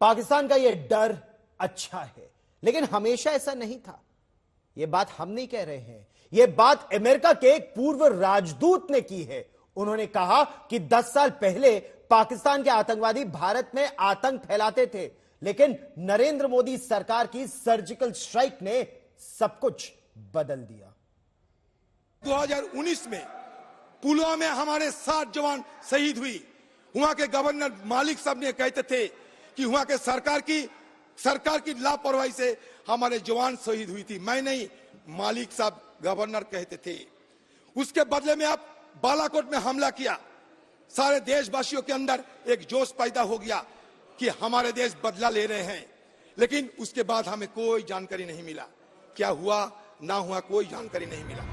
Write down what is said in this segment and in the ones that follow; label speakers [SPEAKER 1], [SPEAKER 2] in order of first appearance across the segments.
[SPEAKER 1] पाकिस्तान का यह डर अच्छा है, लेकिन हमेशा ऐसा नहीं था। यह बात हम नहीं कह रहे हैं, यह बात अमेरिका के एक पूर्व राजदूत ने की है। उन्होंने कहा कि 10 साल पहले पाकिस्तान के आतंकवादी भारत में आतंक फैलाते थे, लेकिन नरेंद्र मोदी सरकार की सर्जिकल स्ट्राइक ने सब कुछ बदल दिया।
[SPEAKER 2] 2019 में पुलवामा में हमारे 60 जवान शहीद हुई। वहां के गवर्नर मालिक साहब ने कहते थे कि वहां के सरकार की लापरवाही से हमारे जवान शहीद हुई थी। मैं नहीं, मालिक साहब गवर्नर कहते थे। उसके बदले में आप बालाकोट में हमला किया। सारे देशवासियों के अंदर एक जोश पैदा हो गया कि हमारे देश बदला ले रहे हैं, लेकिन उसके बाद हमें कोई जानकारी नहीं मिला। क्या हुआ ना हुआ कोई जानकारी नहीं मिला।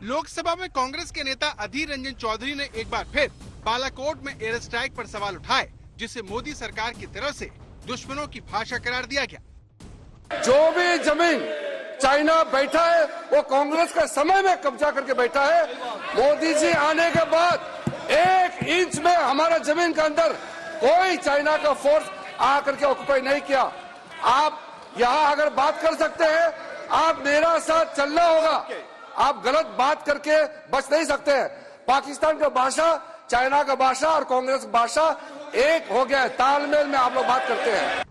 [SPEAKER 3] लोकसभा में कांग्रेस के नेता अधीर रंजन चौधरी ने एक बार फिर बालाकोट में एयर स्ट्राइक पर सवाल उठाए, जिसे मोदी सरकार की तरफ से दुश्मनों की भाषा करार दिया गया।
[SPEAKER 4] जो भी जमीन चाइना बैठा है वो कांग्रेस का समय में कब्जा करके बैठा है। मोदी जी आने के बाद 1 इंच में हमारा जमीन के अंदर कोई चाइना का फोर्स आकर के ऑक्युपाई नहीं किया। आप यहाँ अगर बात कर सकते हैं, आप मेरा साथ चलना होगा। आप गलत बात करके बच नहीं सकते हैं। पाकिस्तान का भाषा, चाइना का भाषा और कांग्रेस भाषा एक हो गया है। तालमेल में आप लोग बात करते हैं।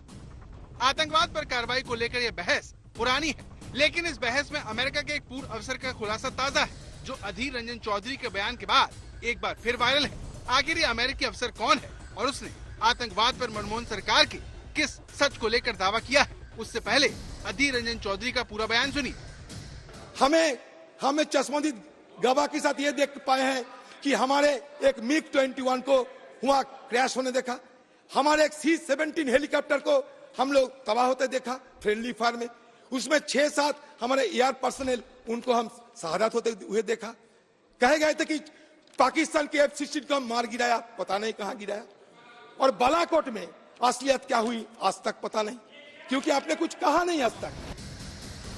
[SPEAKER 3] आतंकवाद पर कार्रवाई को लेकर यह बहस पुरानी है, लेकिन इस बहस में अमेरिका के एक पूर्व अफसर का खुलासा ताजा है, जो अधीर रंजन चौधरी के बयान के बाद एक बार फिर वायरल है। आखिर ये अमेरिकी अफसर कौन है और उसने आतंकवाद पर मनमोहन सरकार के किस सच को लेकर दावा किया है? उससे पहले अधीर रंजन चौधरी का पूरा बयान सुनिए।
[SPEAKER 2] हमें चश्मदीद गवाह के साथ ये देख पाए हैं कि हमारे एक MiG-21 को वहां क्रैश होने देखा। हमारे एक C-17 हेलीकॉप्टर को हम लोग तबाह होते देखा फ्रेंडली फायर में। उसमें 6-7 हमारे एयर पर्सनल, उनको हम शहादत होते हुए देखा। कहे गए थे कि पाकिस्तान के F-16 को मार गिराया, पता नहीं कहां गिराया। और बालाकोट में असलियत क्या हुई आज तक पता नहीं, क्योंकि आपने कुछ कहा नहीं आज तक।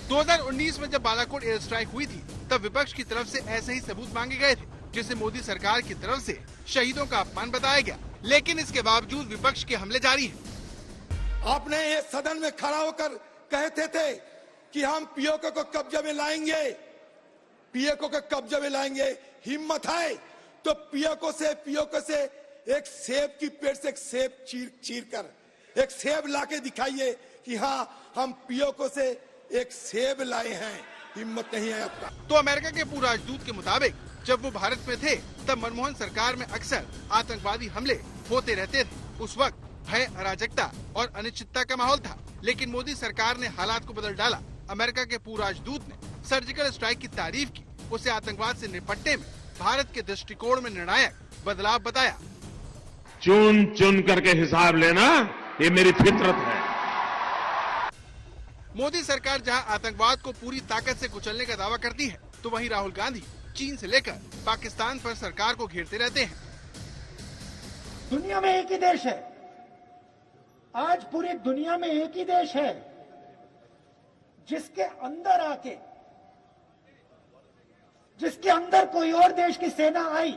[SPEAKER 3] 2019 में जब बालाकोट एयर स्ट्राइक हुई थी, तब विपक्ष की तरफ से ऐसे ही सबूत मांगे गए थे, जिसे मोदी सरकार की तरफ से शहीदों का अपमान बताया गया। लेकिन इसके बावजूद विपक्ष के हमले जारी हैं।
[SPEAKER 2] आपने ये सदन में खड़ा होकर कहते थे कि हम पीओके को कब्जे में लाएंगे, पीओके को कब्जे में लाएंगे। हिम्मत है तो पीओके से एक सेब की पेड़ से एक सेब चीर कर एक सेब लाके दिखाइए कि हाँ हम पीओके से एक सेब लाए हैं। हिम्मत नहीं है आपका।
[SPEAKER 3] तो अमेरिका के पूर्व राजदूत के मुताबिक जब वो भारत में थे, तब मनमोहन सरकार में अक्सर आतंकवादी हमले होते रहते थे। उस वक्त भय, अराजकता और अनिश्चितता का माहौल था, लेकिन मोदी सरकार ने हालात को बदल डाला। अमेरिका के पूर्व राजदूत ने सर्जिकल स्ट्राइक की तारीफ की, उसे आतंकवाद से निपटने में भारत के दृष्टिकोण में निर्णायक बदलाव बताया।
[SPEAKER 5] चुन चुन करके हिसाब लेना ये मेरी फितरत है।
[SPEAKER 3] मोदी सरकार जहां आतंकवाद को पूरी ताकत से कुचलने का दावा करती है, तो वहीं राहुल गांधी चीन से लेकर पाकिस्तान पर सरकार को घेरते रहते हैं।
[SPEAKER 6] दुनिया में एक ही देश है, आज पूरी दुनिया में एक ही देश है जिसके अंदर कोई और देश की सेना आई,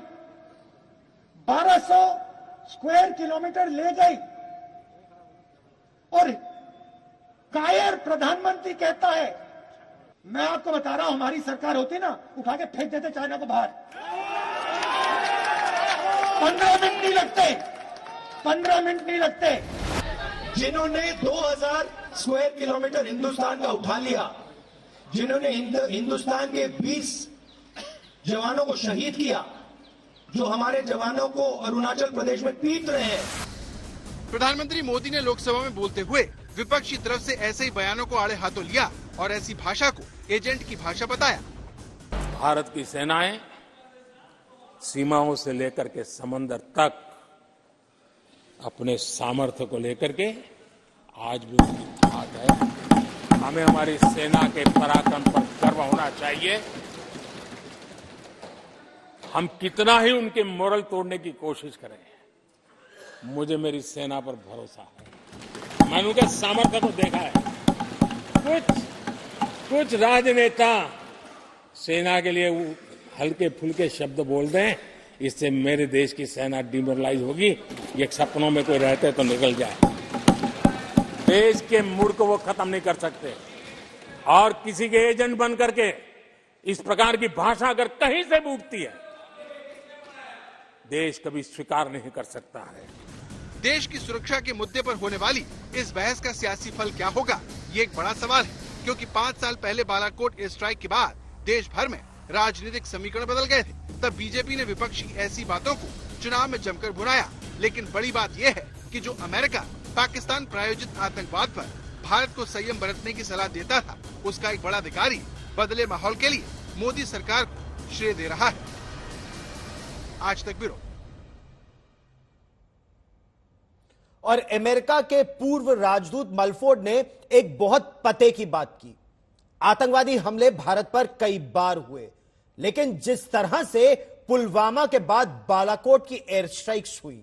[SPEAKER 6] 1200 स्क्वायर किलोमीटर ले गई और कायर प्रधानमंत्री कहता है, मैं आपको बता रहा हूं, हमारी सरकार होती ना, उठा के फेंक देते चाइना को बाहर। 15 मिनट नहीं लगते, 15 मिनट नहीं लगते। जिन्होंने 2000 स्क्वायर किलोमीटर हिंदुस्तान का उठा लिया, जिन्होंने हिंदुस्तान के 20 जवानों को शहीद किया, जो हमारे जवानों को अरुणाचल प्रदेश में पीट रहे हैं।
[SPEAKER 3] प्रधानमंत्री मोदी ने लोकसभा में बोलते हुए विपक्ष की तरफ से ऐसे ही बयानों को आड़े हाथों लिया और ऐसी भाषा को एजेंट की भाषा बताया।
[SPEAKER 7] भारत की सेनाएं सीमाओं से लेकर के समंदर तक अपने सामर्थ्य को लेकर के आज भी उनकी ठाक है। हमें हमारी सेना के पराक्रम पर गर्व होना चाहिए। हम कितना ही उनके मोरल तोड़ने की कोशिश करें, मुझे मेरी सेना पर भरोसा है। मैंने उनके सामर्थ्य को देखा है। कुछ राजनेता सेना के लिए हल्के फुल्के शब्द बोल दें, इससे मेरे देश की सेना डिमोरलाइज होगी। ये सपनों में कोई रहते तो निकल जाए। देश के मूड को वो खत्म नहीं कर सकते और किसी के एजेंट बन करके इस प्रकार की भाषा अगर कहीं से भी उठती है, देश कभी स्वीकार नहीं कर सकता है।
[SPEAKER 3] देश की सुरक्षा के मुद्दे पर होने वाली इस बहस का सियासी फल क्या होगा, ये एक बड़ा सवाल है, क्योंकि 5 साल पहले बालाकोट एयर स्ट्राइक के बाद देश भर में राजनीतिक समीकरण बदल गए थे। तब बीजेपी ने विपक्षी ऐसी बातों को चुनाव में जमकर भुनाया। लेकिन बड़ी बात यह है कि जो अमेरिका पाकिस्तान प्रायोजित आतंकवाद पर भारत को संयम बरतने की सलाह देता था, उसका एक बड़ा अधिकारी बदले माहौल के लिए मोदी सरकार को श्रेय दे रहा है। आज तक ब्यूरो।
[SPEAKER 1] और अमेरिका के पूर्व राजदूत मलफोर्ड ने एक बहुत पते की बात की। आतंकवादी हमले भारत पर कई बार हुए, लेकिन जिस तरह से पुलवामा के बाद बालाकोट की एयर स्ट्राइक्स हुई,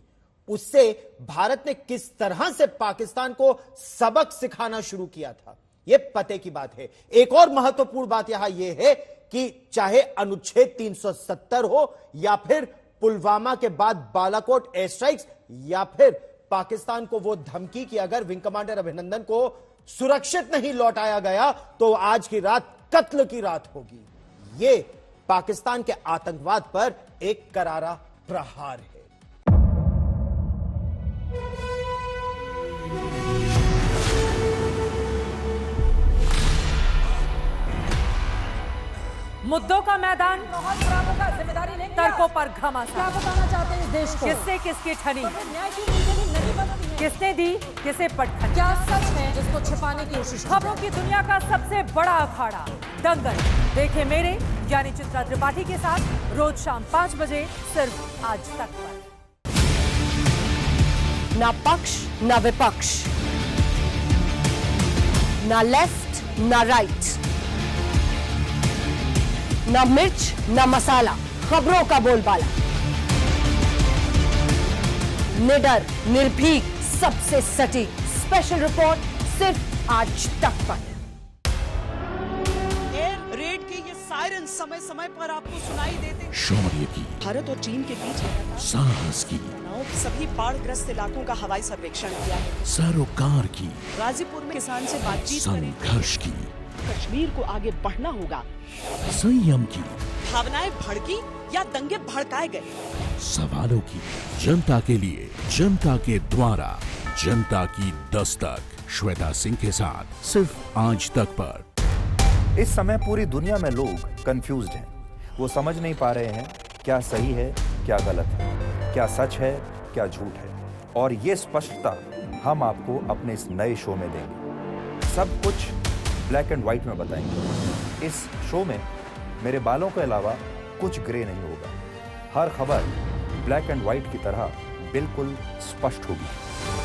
[SPEAKER 1] उससे भारत ने किस तरह से पाकिस्तान को सबक सिखाना शुरू किया था, यह पते की बात है। एक और महत्वपूर्ण बात यहां यह है कि चाहे अनुच्छेद 370 हो या फिर पुलवामा के बाद बालाकोट एयर स्ट्राइक्स या फिर पाकिस्तान को वो धमकी कि अगर विंग कमांडर अभिनंदन को सुरक्षित नहीं लौटाया गया तो आज की रात कत्ल की रात होगी। ये पाकिस्तान के आतंकवाद पर एक करारा प्रहार है।
[SPEAKER 8] मुद्दों का मैदान, जिम्मेदारी लेंगे, तर्कों पर घमासान। क्या बताना चाहते हैं इस देश को? किससे किसकी ठनी, न्याय की नीति नहीं बनती है। किसने दी, किसे पटखनी? क्या सच है जिसको छिपाने की कोशिश? खबरों की दुनिया का सबसे बड़ा अखाड़ा दंगल देखे मेरे यानी चित्रा त्रिपाठी के साथ रोज शाम 5 बजे सिर्फ आज तक पर।
[SPEAKER 9] ना पक्ष ना विपक्ष, ना लेफ्ट ना राइट, ना मिर्च ना मसाला, खबरों का बोलबाला, निडर निर्भीक सबसे सटीक स्पेशल रिपोर्ट सिर्फ आज तक पर।
[SPEAKER 10] एयर रेड के ये सायरन समय समय पर आपको सुनाई देते।
[SPEAKER 11] शौर्य की,
[SPEAKER 10] भारत और चीन के बीच
[SPEAKER 11] साहस की,
[SPEAKER 10] सभी बाढ़ग्रस्त इलाकों का हवाई सर्वेक्षण किया है।
[SPEAKER 11] सरोकार की,
[SPEAKER 10] गाजीपुर में किसान से बातचीत करें।
[SPEAKER 11] संघर्ष की,
[SPEAKER 10] कश्मीर को आगे बढ़ना होगा।
[SPEAKER 11] संयम की,
[SPEAKER 10] भावनाएं भड़की या दंगे भड़काए गए,
[SPEAKER 11] सवालों की, जनता के लिए, जनता के द्वारा, जनता की दस्तक। श्वेता सिंह के साथ सिर्फ आज तक पर।
[SPEAKER 12] इस समय पूरी दुनिया में लोग कंफ्यूज्ड हैं। वो समझ नहीं पा रहे हैं क्या सही है क्या गलत है, क्या सच है क्या झूठ है। और ये स्पष्टता हम आपको अपने इस नए शो में देंगे। सब कुछ ब्लैक एंड व्हाइट में बताएंगे। इस शो में मेरे बालों के अलावा कुछ ग्रे नहीं होगा। हर खबर ब्लैक एंड व्हाइट की तरह बिल्कुल स्पष्ट होगी।